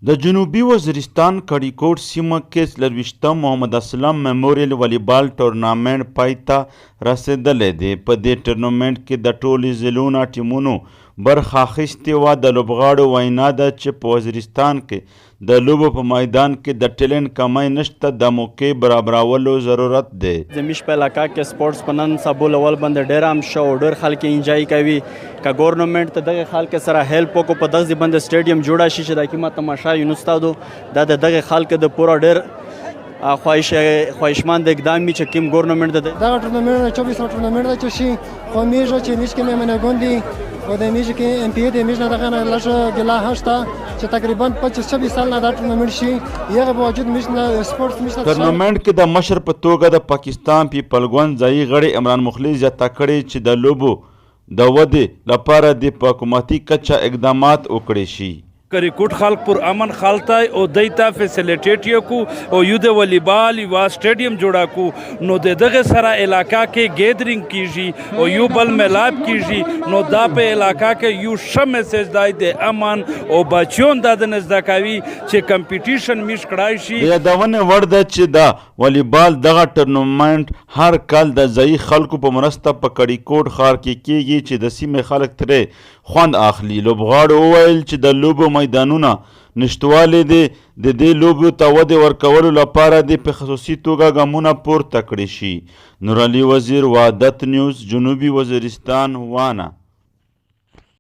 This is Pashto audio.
د جنوبي وزیرستان کړیکوټ سیمه کې 24 محمد اسلم میموریل والیبال ټورنامنټ پای ته رسیدلی دی. په دې ټورنمنټ کې د ټولو ضلعونو ټیمونو برخه اخیستې وه. د لوبغاړو وینا ده چې په وزیرستان کې د لوبو په میدان کې د ټیلنټ کمی نشته، د موقع برابرولو ضرورت دی. زموږ په علاقه کې سپورټس په نن سبا لول باندې ډېر عام شو، ډېر خلک انجوای کوي. که ګورنمنټ ته دغه خلکو سره هیلپ وکړو، په دغه باندې سټیډیم جوړه شي چې د کې ما تماشا یې نستادو دا د دغه خلکو د پوره ډېر خواهشمند اقدام می چې کوم ګورنمنټ د دغه ټورنمنټ 24 ټورنمنټ چې شي خو میږي چې نشکې نه منه ګوندي او د میږي کې ام پی ای د میږي نه دغه نه لږه ګلا هشته چې تقریبا 25-26 سال نه دا ټورنمنټ شي. یغه باوجود میږي سپورټس میږي ټورنمنټ کې د مشر په توګه د پاکستان پیپل ګوند ځایي غړي عمران مخلص زیاته کړې چې د لوبو د ودې لپاره د حکومتي کچه اقدامات وکړي شي. کریکوټ خلق پر امن خالتای او دیتا فیسیلیټیټ کو او یو د والیبال یو سټیډیم جوړا کو نو دغه سره علاقہ کې گیدرینګ کیږي او یو بل ملاب کیږي نو دا په علاقہ کې یو ښه میسج دی د امن او بچیون د نزدکاوي چې کمپټیشن میش کړای شي. یادونه ورده چې دا والیبال دغه ټورنمنټ هر کال د ځای خلکو په مرسته په کړیکوټ ښار کې کیږي چې د سیمې خلک ترې خوند اخلي. لوبغاړو وویل چې د لوبو میدانونه نشتوالی دی د دې لوبو ته ودې ورکولو لپاره د په خصوصي توګه ګامونه پورته کړي شي. نورعلي وزیر، وحدت نیوز، جنوبي وزیرستان، وانه.